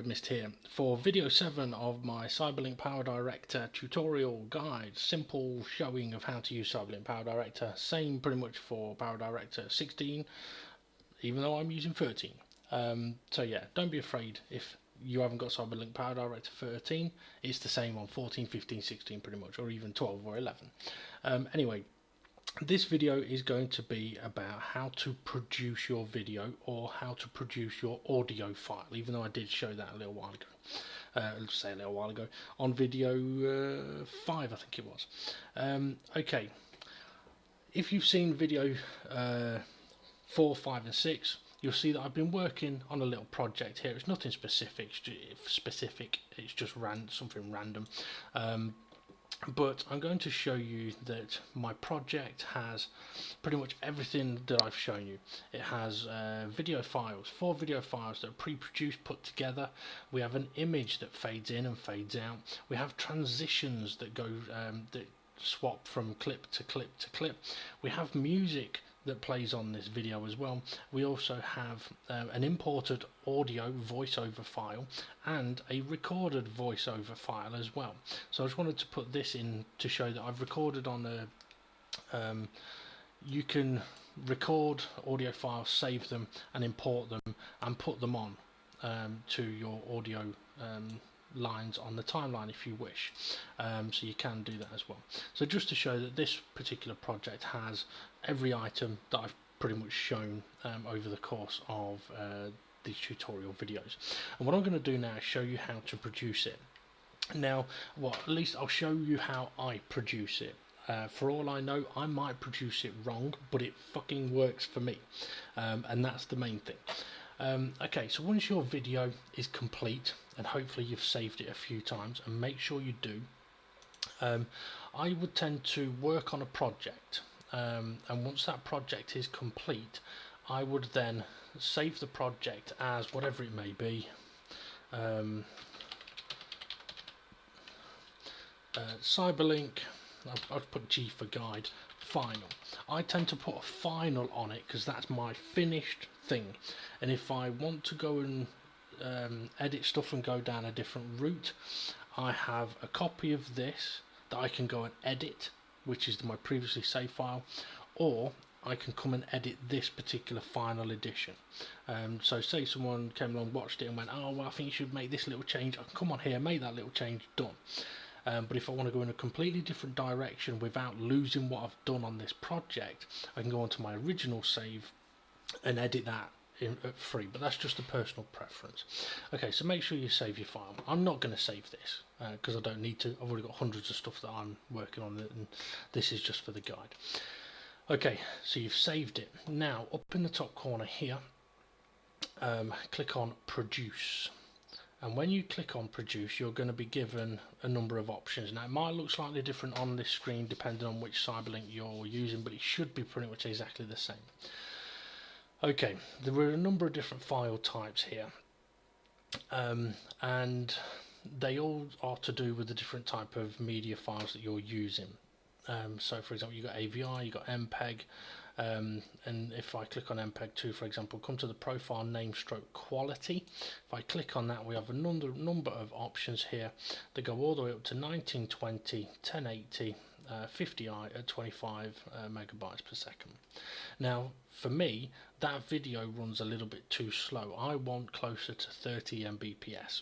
Mist here for video 7 of my Cyberlink Powerdirector tutorial guide. Simple showing of how to use Cyberlink Powerdirector. Same pretty much for Powerdirector 16, even though I'm using 13. So yeah, don't be afraid if you haven't got Cyberlink Powerdirector 13. It's the same on 14, 15, 16 pretty much, or even 12 or 11. Anyway, this video is going to be about how to produce your video or how to produce your audio file, even though I did show that a little while ago. Let's say a little while ago on video 5, I think it was. Okay, if you've seen video 4, 5 and 6, you'll see that I've been working on a little project here. It's nothing specific, it's just something random. But I'm going to show you that my project has pretty much everything that I've shown you. It has video files, 4 video files that are pre-produced, put together. We have an image that fades in and fades out. We have transitions that go that swap from clip to clip to clip. We have music that plays on this video as well. We also have an imported audio voiceover file and a recorded voiceover file as well. So I just wanted to put this in to show that I've recorded on a you can record audio files, save them and import them and put them on to your audio lines on the timeline if you wish, so you can do that as well. So just to show that this particular project has every item that I've pretty much shown over the course of these tutorial videos, and what I'm going to do now is show you how to produce it. Now, at least I'll show you how I produce it. For all I know, I might produce it wrong, but it fucking works for me, and that's the main thing. Okay, so once your video is complete, and hopefully you've saved it a few times, and make sure you do, I would tend to work on a project, and once that project is complete, I would then save the project as whatever it may be. Cyberlink, I'll put G for guide, final. I tend to put a final on it because that's my finished thing, and if I want to go and edit stuff and go down a different route, I have a copy of this that I can go and edit, which is my previously saved file, or I can come and edit this particular final edition. So say someone came along, watched it and went, oh well, I think you should make this little change, I can come on here, make that little change, done. But if I want to go in a completely different direction without losing what I've done on this project, I can go onto my original save and edit that free, but that's just a personal preference. Okay, so make sure you save your file. I'm not going to save this because I don't need to. I've already got hundreds of stuff that I'm working on, and this is just for the guide. Okay, so you've saved it. Now up in the top corner here, click on produce. And when you click on produce, you're going to be given a number of options. Now it might look slightly different on this screen depending on which Cyberlink you're using, but it should be pretty much exactly the same. Okay, there are a number of different file types here, and they all are to do with the different type of media files that you're using. So for example, you've got AVI, you've got MPEG, and if I click on MPEG-2 for example, come to the profile name stroke quality. If I click on that, we have a number of options here that go all the way up to 1920, 1080, 50i at 25 megabytes per second. Now for me, that video runs a little bit too slow. I want closer to 30 Mbps.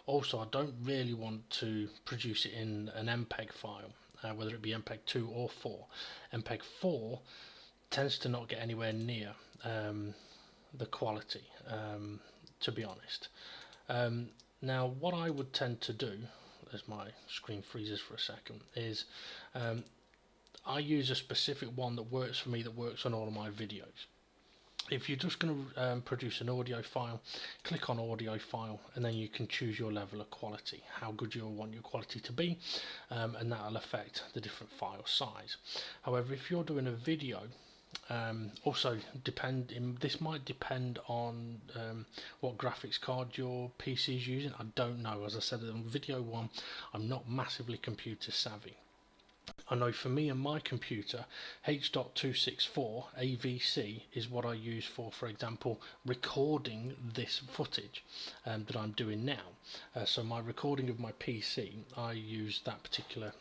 Also, I don't really want to produce it in an MPEG file, whether it be MPEG-2 or 4. MPEG-4 tends to not get anywhere near the quality, to be honest. Now what I would tend to do, as my screen freezes for a second, is I use a specific one that works for me, that works on all of my videos. If you're just going to produce an audio file, click on audio file, and then you can choose your level of quality, how good you want your quality to be, and that will affect the different file size. However, if you're doing a video, also this might depend on what graphics card your PC is using. I don't know. As I said on video 1, I'm not massively computer savvy. I know for me and my computer, H.264 AVC is what I use for example, recording this footage that I'm doing now. So my recording of my PC, I use that particular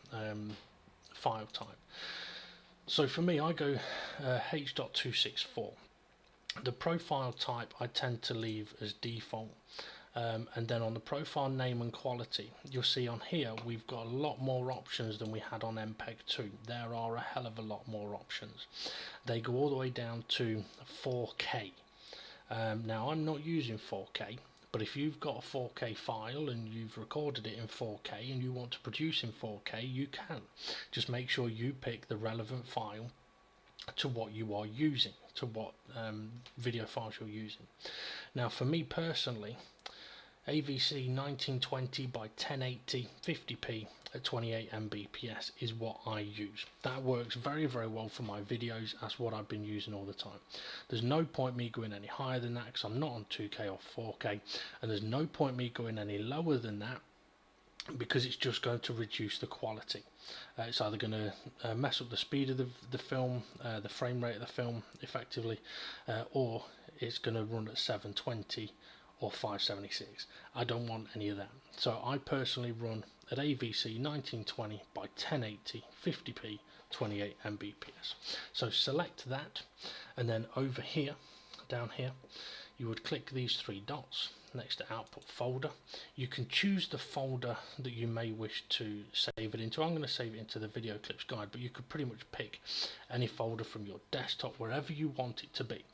file type. So for me, I go H.264. The profile type I tend to leave as default. And then on the profile name and quality, you'll see on here we've got a lot more options than we had on MPEG 2. There are a hell of a lot more options. They go all the way down to 4K. Now I'm not using 4K, but if you've got a 4K file and you've recorded it in 4K and you want to produce in 4K, you can. Just make sure you pick the relevant file to what you are using, to what video files you're using. Now for me personally, AVC 1920 by 1080 50p at 28 Mbps is what I use. That works very well for my videos. That's what I've been using all the time. There's no point me going any higher than that because I'm not on 2K or 4K, and there's no point me going any lower than that because it's just going to reduce the quality. It's either going to mess up the speed of the film, the frame rate of the film effectively, or it's going to run at 720 or 576. I don't want any of that. So I personally run at AVC 1920 by 1080 50p 28 Mbps. So select that, and then over here, down here, you would click these three dots next to output folder. You can choose the folder that you may wish to save it into. I'm going to save it into the video clips guide, but you could pretty much pick any folder from your desktop, wherever you want it to be.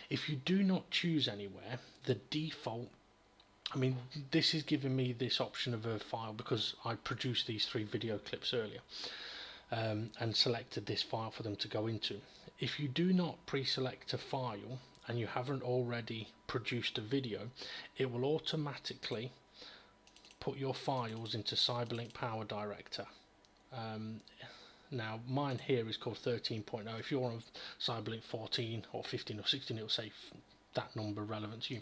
If you do not choose anywhere, the default, I mean, this is giving me this option of a file because I produced these 3 video clips earlier and selected this file for them to go into. If you do not pre-select a file and you haven't already produced a video, it will automatically put your files into Cyberlink Powerdirector. Now mine here is called 13.0. If you're on Cyberlink 14 or 15 or 16, it will say that number relevant to you.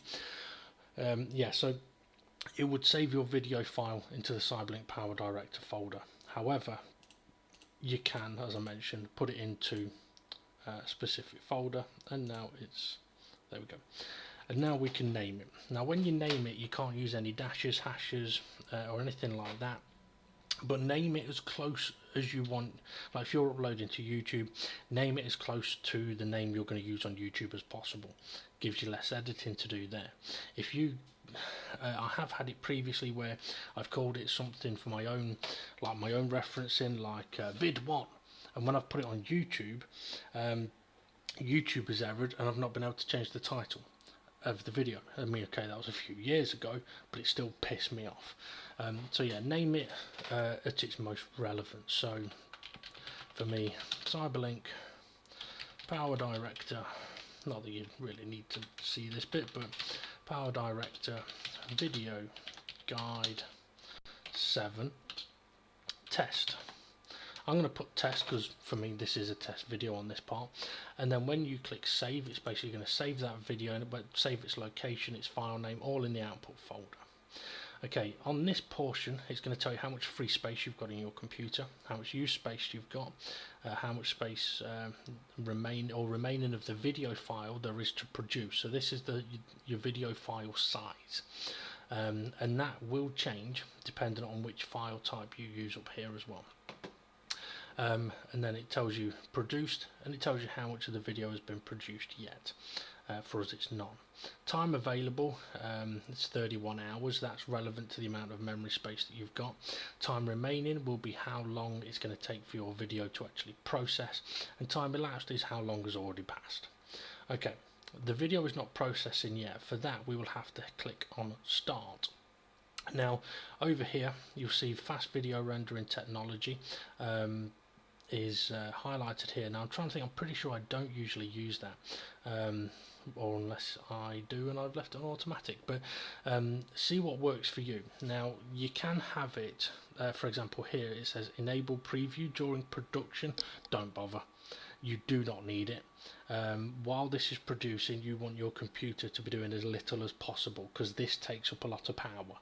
Yeah, so it would save your video file into the Cyberlink Powerdirector folder. However, you can, as I mentioned, put it into a specific folder, and now it's, there we go. And now we can name it. Now when you name it, you can't use any dashes, hashes, or anything like that, but name it as close as you want. Like if you're uploading to YouTube, name it as close to the name you're going to use on YouTube as possible. Gives you less editing to do there. If you I have had it previously where I've called it something for my own, like my own referencing, like vid1, and when I've put it on YouTube, YouTube has errored and I've not been able to change the title of the video. I mean, okay, that was a few years ago, but it still pissed me off. So yeah, name it at its most relevant. So for me, Cyberlink Powerdirector, not that you really need to see this bit, but Powerdirector Video Guide 7 Test. I'm going to put test because for me this is a test video on this part, and then when you click save, it's basically going to save that video, but save its location, its file name, all in the output folder. Okay, on this portion it's going to tell you how much free space you've got in your computer, how much use space you've got, how much space remaining of the video file there is to produce. So this is your video file size, and that will change depending on which file type you use up here as well. And then it tells you produced, and it tells you how much of the video has been produced yet. For us it's none. Time available, it's 31 hours. That's relevant to the amount of memory space that you've got. Time remaining will be how long it's going to take for your video to actually process, and time elapsed is how long has already passed. Okay, the video is not processing yet. For that we will have to click on start. Now over here you'll see fast video rendering technology is highlighted here. Now I'm trying to think, I'm pretty sure I don't usually use that, or unless I do and I've left it on automatic, but see what works for you. Now you can have it, for example here it says enable preview during production. Don't bother. you do not need it. While this is producing, you want your computer to be doing as little as possible, because this takes up a lot of power,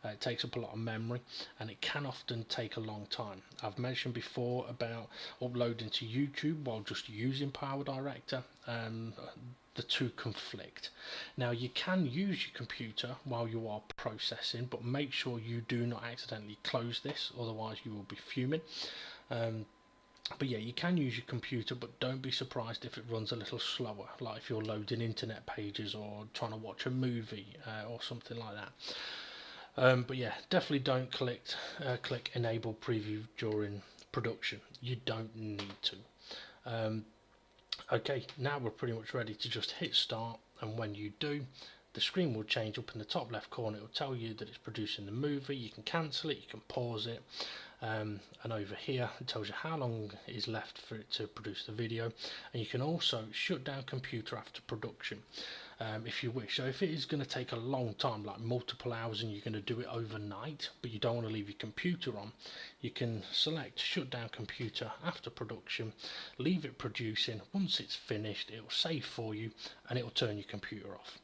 it takes up a lot of memory, and it can often take a long time. I've mentioned before about uploading to YouTube while just using Powerdirector. The two conflict. Now, you can use your computer while you are processing, but make sure you do not accidentally close this, otherwise you will be fuming. But yeah, you can use your computer, but don't be surprised if it runs a little slower, like if you're loading internet pages or trying to watch a movie or something like that. But yeah, definitely don't click enable preview during production. You don't need to. Okay, now we're pretty much ready to just hit start, and when you do, the screen will change. Up in the top left corner, it will tell you that it's producing the movie. You can cancel it, you can pause it, and over here it tells you how long is left for it to produce the video, and you can also shut down computer after production if you wish. So if it is going to take a long time, like multiple hours, and you're going to do it overnight but you don't want to leave your computer on, you can select shut down computer after production, leave it producing. Once it's finished, it will save for you and it will turn your computer off.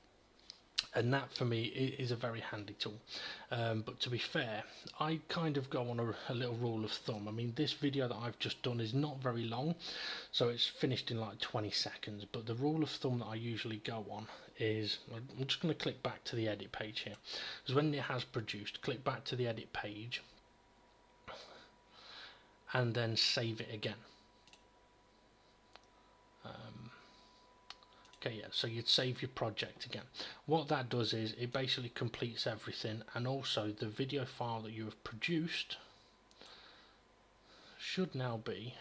And that for me is a very handy tool. But to be fair, I kind of go on a little rule of thumb. I mean, this video that I've just done is not very long, so it's finished in like 20 seconds, but the rule of thumb that I usually go on is, I'm just going to click back to the edit page here, because when it has produced, click back to the edit page and then save it again. Okay, yeah, so you'd save your project again. What that does is it basically completes everything, and also the video file that you have produced should now be,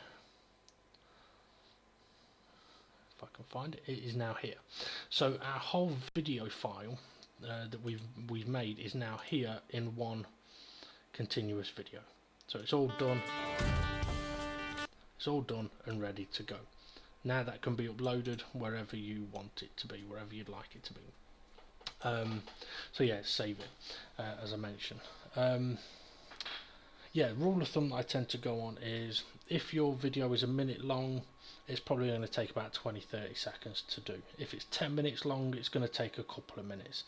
if I can find it, it is now here. So our whole video file that we've made is now here in one continuous video. So it's all done. It's all done and ready to go. Now that can be uploaded wherever you want it to be, wherever you'd like it to be. So yeah, save it, as I mentioned. Yeah, rule of thumb that I tend to go on is, if your video is a minute long, it's probably going to take about 20-30 seconds to do. If it's 10 minutes long, it's going to take a couple of minutes.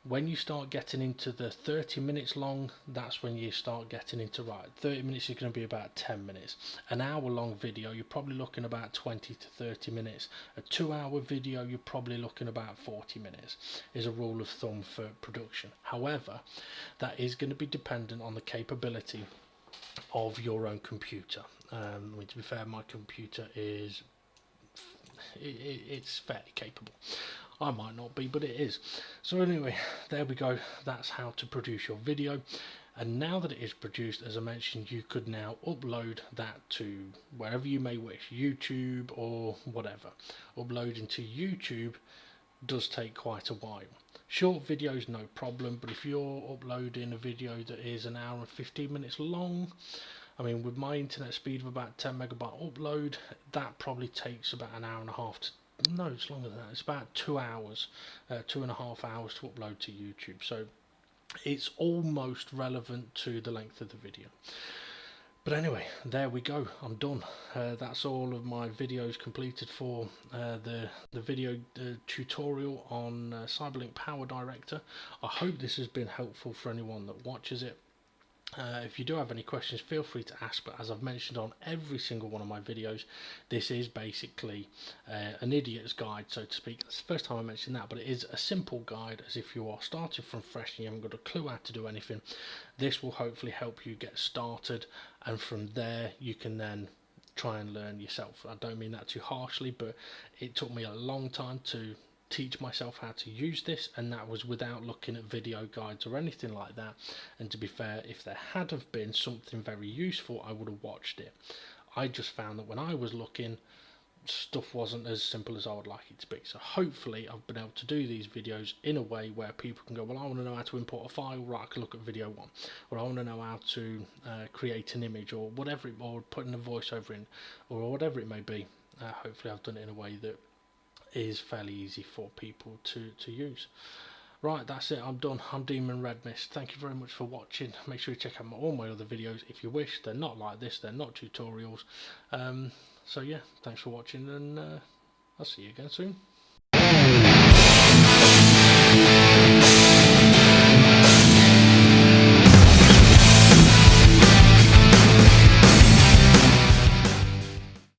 When you start getting into the 30 minutes long, that's when you start getting into, right, 30 minutes is going to be about 10 minutes. An hour long video, you're probably looking about 20 to 30 minutes. A 2-hour video, you're probably looking about 40 minutes, is a rule of thumb for production. However, that is going to be dependent on the capability of your own computer. I mean, to be fair, my computer is, it's fairly capable. I might not be, but it is. So anyway, there we go. That's how to produce your video. And now that it is produced, as I mentioned, you could now upload that to wherever you may wish, YouTube or whatever. Uploading to YouTube does take quite a while. Short videos, no problem, but if you're uploading a video that is an hour and 15 minutes long, I mean, with my internet speed of about 10 megabyte upload, that probably takes about an hour and a half to, no, it's longer than that. It's about 2 hours, 2.5 hours to upload to YouTube. So it's almost relevant to the length of the video. But anyway, there we go. I'm done. That's all of my videos completed for the video tutorial on Cyberlink Powerdirector. I hope this has been helpful for anyone that watches it. If you do have any questions, feel free to ask, but as I've mentioned on every single one of my videos, this is basically an idiot's guide, so to speak. It's the first time I mentioned that, but it is a simple guide, as if you are starting from fresh and you haven't got a clue how to do anything. This will hopefully help you get started, and from there you can then try and learn yourself. I don't mean that too harshly, but it took me a long time to teach myself how to use this, and that was without looking at video guides or anything like that. And to be fair, if there had have been something very useful, I would have watched it. I just found that when I was looking, stuff wasn't as simple as I would like it to be. So hopefully I've been able to do these videos in a way where people can go, well, I want to know how to import a file, right, I can look at video 1, or I want to know how to create an image, or whatever, or put in a voiceover in, or whatever it may be. Hopefully I've done it in a way that is fairly easy for people to use. Right, that's it. I'm done. I'm Demon Red Mist. Thank you very much for watching. Make sure you check out all my other videos if you wish. They're not like this. They're not tutorials. So yeah, thanks for watching, and I'll see you again soon.